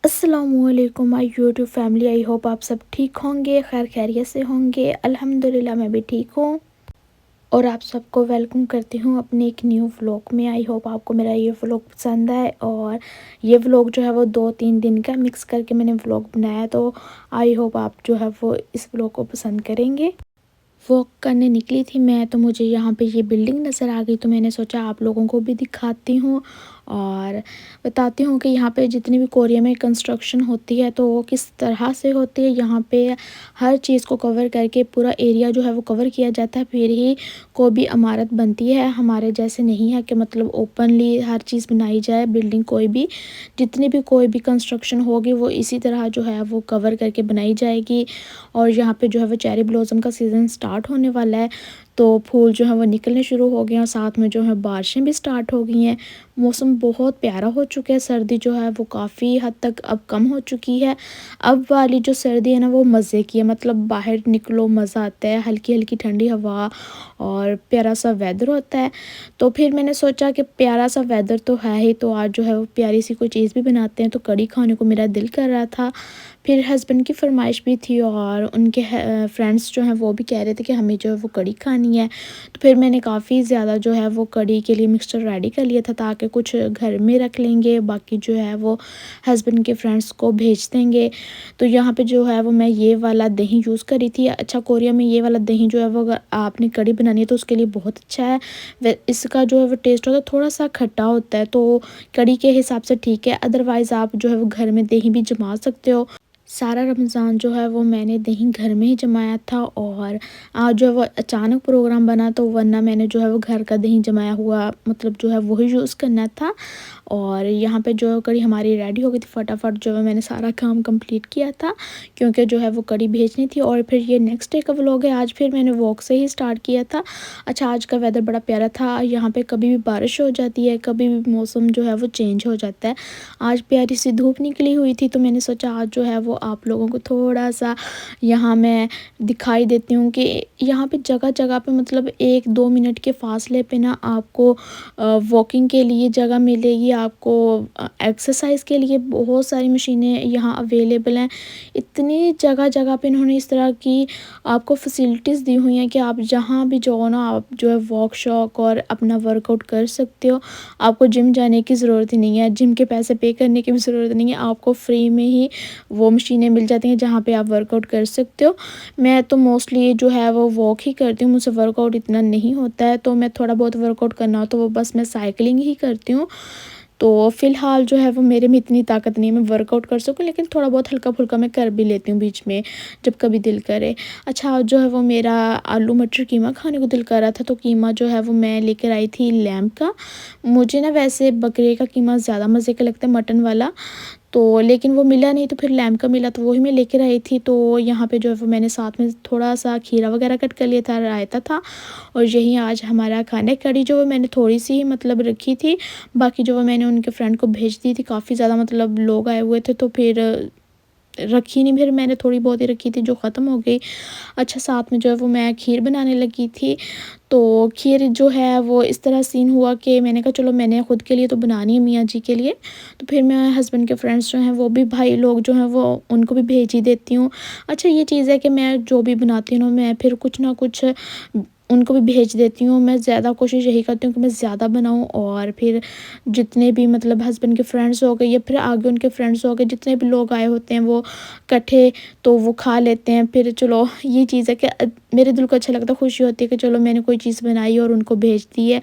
अस्सलामुअलैकुम my YouTube family. I hope आप सब ठीक होंगे, खैर खैरियत से होंगे। अल्हम्दुलिल्लाह मैं भी ठीक हूँ और आप सबको वेलकम करती हूँ अपने एक न्यू व्लॉग में। आई होप आपको मेरा ये व्लॉग पसंद आए। और ये व्लॉग जो है वो 2-3 दिन का मिक्स करके मैंने व्लॉग बनाया, तो आई होप आप जो है वो इस व्लॉग को पसंद करेंगे। वॉक करने निकली थी मैं, तो मुझे यहाँ पे ये बिल्डिंग नज़र आ गई, तो मैंने सोचा आप लोगों को भी दिखाती हूँ और बताती हूँ कि यहाँ पे जितनी भी कोरिया में कंस्ट्रक्शन होती है तो वो किस तरह से होती है। यहाँ पे हर चीज़ को कवर करके पूरा एरिया जो है वो कवर किया जाता है, फिर ही कोई भी इमारत बनती है। हमारे जैसे नहीं है कि मतलब ओपनली हर चीज़ बनाई जाए। बिल्डिंग कोई भी जितनी भी कोई भी कंस्ट्रक्शन होगी वो इसी तरह जो है वो कवर करके बनाई जाएगी। और यहाँ पे जो है वो चेरी ब्लॉसम का सीज़न स्टार्ट होने वाला है, तो फूल जो है वो निकलने शुरू हो गए हैं और साथ में जो है बारिशें भी स्टार्ट हो गई हैं। मौसम बहुत प्यारा हो चुका है। सर्दी जो है वो काफ़ी हद तक अब कम हो चुकी है। अब वाली जो सर्दी है ना वो मज़े की है, मतलब बाहर निकलो मज़ा आता है, हल्की हल्की ठंडी हवा और प्यारा सा वेदर होता है। तो फिर मैंने सोचा कि प्यारा सा वेदर तो है ही, तो आज जो है वो प्यारी सी कोई चीज़ भी बनाते हैं। तो कढ़ी खाने को मेरा दिल कर रहा था, फिर हस्बैंड की फरमाइश भी थी और उनके फ्रेंड्स जो हैं वो भी कह रहे थे कि हमें जो है वो कढ़ी खानी है। तो फिर मैंने काफ़ी ज़्यादा जो है वो कढ़ी के लिए मिक्सचर रेडी कर लिया था, ताकि कुछ घर में रख लेंगे, बाकी जो है वो हस्बैंड के फ्रेंड्स को भेज देंगे। तो यहाँ पे जो है वो मैं ये वाला दही यूज़ करी थी। अच्छा, कोरिया में ये वाला दही जो है वो अगर आपने कढ़ी बनानी है तो उसके लिए बहुत अच्छा है। इसका जो है वो टेस्ट होता है थोड़ा सा खट्टा होता है, तो कढ़ी के हिसाब से ठीक है। अदरवाइज़ आप जो है वो घर में दही भी जमा सकते हो। सारा रमज़ान जो है वो मैंने दही घर में ही जमाया था और आज जो है वो अचानक प्रोग्राम बना, तो वरना मैंने जो है वो घर का दही जमाया हुआ मतलब जो है वही यूज़ करना था। और यहाँ पे जो कढ़ी हमारी रेडी हो गई थी। फटाफट जो है मैंने सारा काम कंप्लीट किया था, क्योंकि जो है वो कढ़ी भेजनी थी। और फिर ये नेक्स्ट डे का व्लॉग है। आज फिर मैंने वॉक से ही स्टार्ट किया था। अच्छा, आज का वेदर बड़ा प्यारा था। यहाँ पे कभी भी बारिश हो जाती है, कभी भी मौसम जो है वो चेंज हो जाता है। आज प्यारी सी धूप निकली हुई थी, तो मैंने सोचा आज जो है वो आप लोगों को थोड़ा सा यहाँ मैं दिखाई देती हूँ कि यहाँ पे जगह जगह पे मतलब 1-2 मिनट के फासले पे ना आपको वॉकिंग के लिए जगह मिलेगी, आपको एक्सरसाइज के लिए बहुत सारी मशीनें यहाँ अवेलेबल हैं। इतनी जगह जगह पे इन्होंने इस तरह की आपको फैसिलिटीज़ दी हुई हैं कि आप जहाँ भी जाओ ना, आप जो है वॉक शॉक और अपना वर्कआउट कर सकते हो। आपको जिम जाने की ज़रूरत ही नहीं है, जिम के पैसे पे करने की भी ज़रूरत नहीं है। आपको फ्री में ही वो मशीनें मिल जाती हैं जहाँ पे आप वर्कआउट कर सकते हो। मैं तो मोस्टली जो है वो वॉक ही करती हूँ, मुझसे वर्कआउट इतना नहीं होता है, तो मैं थोड़ा बहुत वर्कआउट करना हो तो वो बस मैं साइकिलिंग ही करती हूँ। तो फ़िलहाल जो है वो मेरे में इतनी ताकत नहीं है मैं वर्कआउट कर सकूँ, लेकिन थोड़ा बहुत हल्का-फुल्का मैं कर भी लेती हूँ बीच में, जब कभी दिल करे। अच्छा, आज जो है वो मेरा आलू मटर कीमा खाने को दिल कर रहा था, तो कीमा जो है वो मैं लेकर आई थी लैम्प का। मुझे ना वैसे बकरे का कीमा ज़्यादा मज़े का लगता है, मटन वाला। तो लेकिन वो मिला नहीं, तो फिर लैम्प का मिला, तो वही मैं लेकर आई थी। तो यहाँ पे जो है वो मैंने साथ में थोड़ा-सा खीरा वगैरह कट कर लिया था, रायता था और यही आज हमारा खाना है। कढ़ी जो है मैंने थोड़ी-सी ही मतलब रखी थी, बाकी जो है मैंने उनके फ्रेंड को भेज दी थी। काफ़ी ज़्यादा मतलब लोग आए हुए थे, तो फिर रखी नहीं, फिर मैंने थोड़ी बहुत ही रखी थी जो ख़त्म हो गई। अच्छा, साथ में जो है वो मैं खीर बनाने लगी थी। तो खीर जो है वो इस तरह सीन हुआ कि मैंने कहा चलो मैंने खुद के लिए तो बनानी है, मियाँ जी के लिए, तो फिर मैं हस्बैंड के फ्रेंड्स जो हैं वो भी भाई लोग जो हैं वो उनको भी भेज ही देती हूँ। अच्छा, ये चीज़ है कि मैं जो भी बनाती हूँ ना, मैं फिर कुछ ना कुछ उनको भी भेज देती हूँ। मैं ज़्यादा कोशिश यही करती हूँ कि मैं ज़्यादा बनाऊँ और फिर जितने भी मतलब हस्बैंड के फ्रेंड्स हो गए या फिर आगे उनके फ्रेंड्स हो गए, जितने भी लोग आए होते हैं वो इकट्ठे तो वो खा लेते हैं। फिर चलो ये चीज़ है कि मेरे दिल को अच्छा लगता है, खुशी होती है कि चलो मैंने कोई चीज़ बनाई और उनको भेज दी है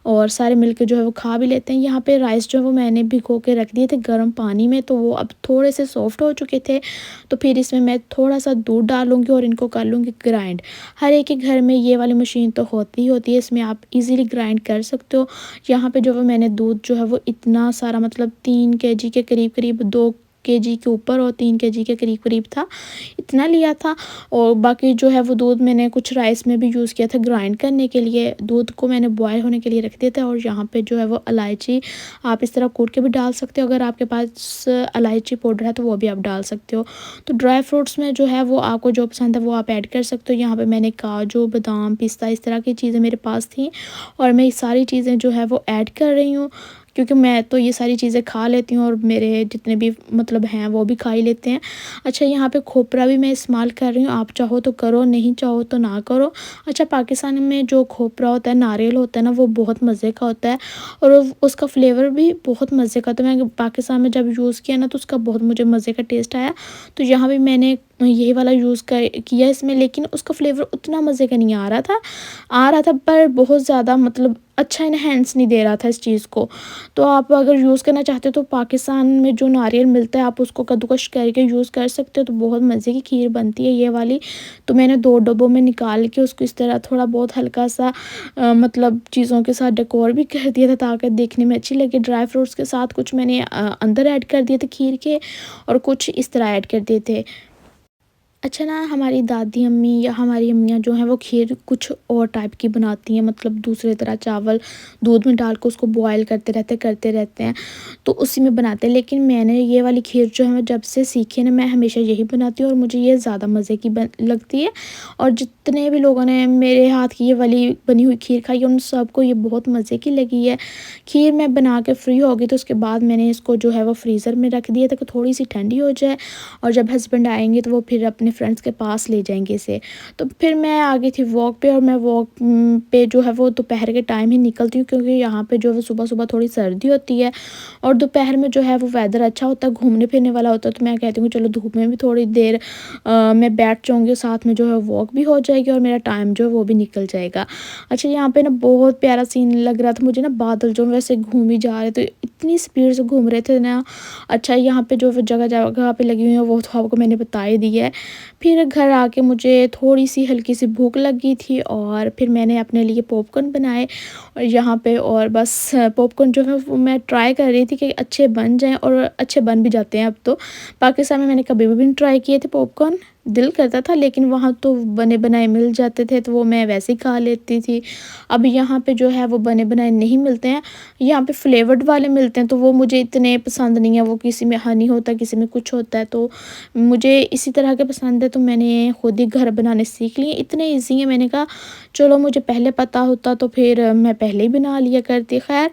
और सारे मिलके जो है वो खा भी लेते हैं। यहाँ पे राइस जो है वो मैंने भिगो के रख दिए थे गर्म पानी में, तो वो अब थोड़े से सॉफ्ट हो चुके थे। तो फिर इसमें मैं थोड़ा सा दूध डालूँगी और इनको कर लूँगी ग्राइंड। हर एक के घर में ये वाली मशीन तो होती ही होती है, इसमें आप इजीली ग्राइंड कर सकते हो। यहाँ पे जो है मैंने दूध जो है वो इतना सारा मतलब 3 केजी के करीब-करीब, 2 केजी के ऊपर और 3 केजी के करीब-करीब था, इतना लिया था। और बाकी जो है वो दूध मैंने कुछ राइस में भी यूज़ किया था ग्राइंड करने के लिए। दूध को मैंने बॉयल होने के लिए रख दिया था और यहाँ पे जो है वो इलायची आप इस तरह कूट के भी डाल सकते हो, अगर आपके पास इलायची पाउडर है तो वो भी आप डाल सकते हो। तो ड्राई फ्रूट्स में जो है वो आपको जो पसंद है वो आप ऐड कर सकते हो। यहाँ पे मैंने काजू, बादाम, पिस्ता इस तरह की चीज़ें मेरे पास थी और मैं ये सारी चीज़ें जो है वो ऐड कर रही हूँ। क्योंकि मैं तो ये सारी चीज़ें खा लेती हूँ और मेरे जितने भी मतलब हैं वो भी खा ही लेते हैं। अच्छा, यहाँ पे खोपरा भी मैं इस्तेमाल कर रही हूँ, आप चाहो तो करो, नहीं चाहो तो ना करो। अच्छा, पाकिस्तान में जो खोपरा होता है, नारियल होता है ना, वो बहुत मज़े का होता है और उसका फ्लेवर भी बहुत मज़े का। तो मैं पाकिस्तान में जब यूज़ किया ना तो उसका बहुत मुझे मज़े का टेस्ट आया। तो यहाँ भी मैंने यही वाला यूज़ कर किया इसमें, लेकिन उसका फ्लेवर उतना मज़े का नहीं आ रहा था पर बहुत ज़्यादा मतलब अच्छा इन्हेंस नहीं दे रहा था इस चीज़ को। तो आप अगर यूज़ करना चाहते हो तो पाकिस्तान में जो नारियल मिलता है आप उसको कद्दूकस करके यूज़ कर सकते हो, तो बहुत मज़े की खीर बनती है ये वाली। तो मैंने 2 डब्बों में निकाल के उसको इस तरह थोड़ा बहुत हल्का सा मतलब चीज़ों के साथ डेकोर भी कर दिया था ताकि देखने में अच्छी लगे। ड्राई फ्रूट्स के साथ कुछ मैंने अंदर ऐड कर दिए थे खीर के और कुछ इस तरह ऐड कर दिए थे। अच्छा ना, हमारी दादी अम्मी या हमारी अम्मियाँ जो हैं वो खीर कुछ और टाइप की बनाती हैं, मतलब दूसरे तरह चावल दूध में डाल के उसको बॉयल करते रहते हैं, तो उसी में बनाते हैं। लेकिन मैंने ये वाली खीर जो है मैं जब से सीखी है ना, मैं हमेशा यही बनाती हूँ और मुझे ये ज़्यादा मज़े की लगती है। और जितने भी लोगों ने मेरे हाथ की ये वाली बनी हुई खीर खाई है उन सबको ये बहुत मज़े की लगी है। खीर मैं बना के फ्री हो गई तो उसके बाद मैंने इसको जो है वो फ्रीज़र में रख दिया ताकि थोड़ी सी ठंडी हो जाए और जब हस्बैंड आएँगे तो वो फिर अपने फ्रेंड्स के पास ले जाएँगे इसे। तो फिर मैं आ गई थी वॉक पे और मैं वॉक पे जो है वो दोपहर के टाइम ही निकलती हूँ क्योंकि यहाँ पे जो है सुबह-सुबह थोड़ी सर्दी होती है और दोपहर में जो है वो वेदर अच्छा होता है, घूमने-फिरने वाला होता है। तो मैं कहती हूँ चलो धूप में भी थोड़ी देर मैं बैठ जाऊँगी, साथ में जो है वॉक भी हो जाएगी और मेरा टाइम जो है वो भी निकल जाएगा। अच्छा, यहाँ पे ना बहुत प्यारा सीन लग रहा था मुझे ना, बादल जो वैसे घूम ही जा रहे थे, इतनी स्पीड से घूम रहे थे ना। अच्छा, यहाँ पे जो जगह-जगह पे लगी हुई है वो तो आपको मैंने बता ही दी है। फिर घर आके मुझे थोड़ी-सी हल्की-सी भूख लगी थी और फिर मैंने अपने लिए पॉपकॉर्न बनाए और यहाँ पे और बस पॉपकॉर्न जो है वो मैं ट्राई कर रही थी कि अच्छे बन जाएँ और अच्छे बन भी जाते हैं अब तो। पाकिस्तान में मैंने कभी भी नहीं ट्राई किए थे पॉपकॉर्न, दिल करता था लेकिन वहाँ तो बने-बनाए मिल जाते थे तो वो मैं वैसे ही खा लेती थी। अब यहाँ पे जो है वो बने-बनाए नहीं मिलते हैं, यहाँ पे फ्लेवर्ड वाले मिलते हैं तो वो मुझे इतने पसंद नहीं है। वो किसी में हनी होता है, किसी में कुछ होता है, तो मुझे इसी तरह के पसंद है तो मैंने खुद ही घर बनाने सीख लिए। इतने ईज़ी हैं, मैंने कहा चलो मुझे पहले पता होता तो फिर मैं पहले ही बना लिया करती। ख़ैर,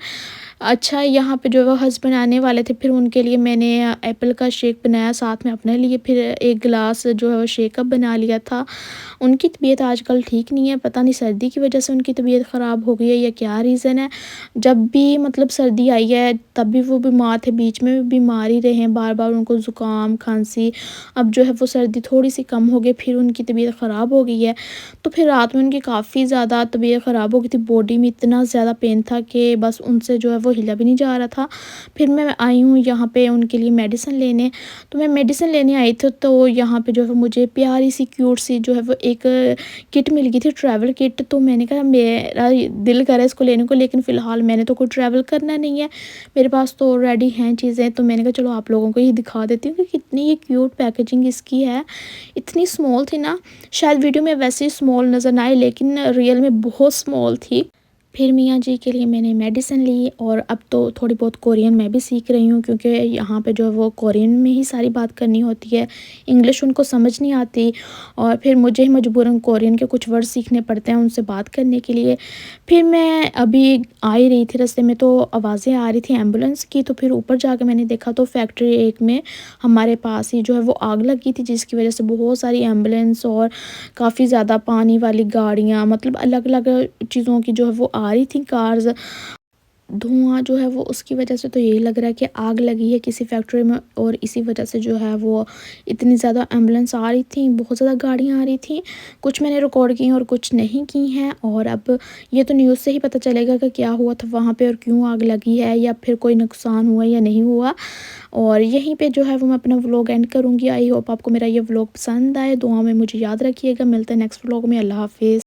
अच्छा, यहाँ पे जो वो हस्बैंड आने वाले थे फिर उनके लिए मैंने एप्पल का शेक बनाया, साथ में अपने लिए फिर 1 गिलास जो है वो शेक अप बना लिया था। उनकी तबीयत आजकल ठीक नहीं है, पता नहीं सर्दी की वजह से उनकी तबीयत ख़राब हो गई है या क्या रीज़न है। जब भी मतलब सर्दी आई है तब भी वो बीमार थे, बीच में भी बीमार ही रहे हैं, बार-बार उनको ज़ुकाम, खाँसी। अब जो है वो सर्दी थोड़ी-सी कम हो गई फिर उनकी तबीयत ख़राब हो गई है। तो फिर रात में उनकी काफ़ी ज़्यादा तबीयत ख़राब हो गई थी, बॉडी में इतना ज़्यादा पेन था कि बस उनसे जो है वो हिला भी नहीं जा रहा था। फिर मैं आई हूँ यहाँ पे उनके लिए मेडिसिन लेने, तो मैं मेडिसिन लेने आई थी तो यहाँ पे जो है मुझे प्यारी सी क्यूट सी जो है वो एक किट मिल गई थी, ट्रैवल किट। तो मैंने कहा मेरा दिल करे इसको लेने को, लेकिन फ़िलहाल मैंने तो कोई ट्रैवल करना नहीं है, मेरे पास तो ऑलरेडी हैं चीज़ें। तो मैंने कहा चलो आप लोगों को ये दिखा देती हूँ कि कितनी ये क्यूट पैकेजिंग इसकी है। इतनी स्मॉल थी ना, शायद वीडियो में वैसे ही स्मॉल नज़र ना आए लेकिन रियल में बहुत स्मॉल थी। फिर मियाँ जी के लिए मैंने मेडिसिन ली और अब तो थोड़ी बहुत कोरियन मैं भी सीख रही हूँ क्योंकि यहाँ पे जो है वो कोरियन में ही सारी बात करनी होती है, इंग्लिश उनको समझ नहीं आती और फिर मुझे ही मजबूरन कोरियन के कुछ वर्ड सीखने पड़ते हैं उनसे बात करने के लिए। फिर मैं अभी आ ही रही थी, रास्ते में तो आवाज़ें आ रही थी एम्बुलेंस की, तो फिर ऊपर जाके मैंने देखा तो फैक्ट्री एक में हमारे पास ही जो है वो आग लगी थी जिसकी वजह से बहुत सारी एम्बुलेंस और काफ़ी ज़्यादा पानी वाली गाड़ियाँ, मतलब अलग-अलग चीज़ों की जो है वो आ रही थी कार्स। धुआँ जो है वो उसकी वजह से तो यही लग रहा है कि आग लगी है किसी फैक्ट्री में और इसी वजह से जो है वो इतनी ज़्यादा एम्बुलेंस आ रही थी, बहुत ज़्यादा गाड़ियाँ आ रही थी। कुछ मैंने रिकॉर्ड की और कुछ नहीं की हैं और अब ये तो न्यूज़ से ही पता चलेगा कि क्या हुआ था वहाँ पे और क्यों आग लगी है या फिर कोई नुकसान हुआ या नहीं हुआ। और यहीं पे जो है वो मैं अपना व्लॉग एंड करूँगी। आई होप आपको मेरा ये व्लॉग पसंद आए, दुआ में मुझे याद रखिएगा। मिलते हैं नेक्स्ट व्लॉग में। अल्लाह हाफ़िज़।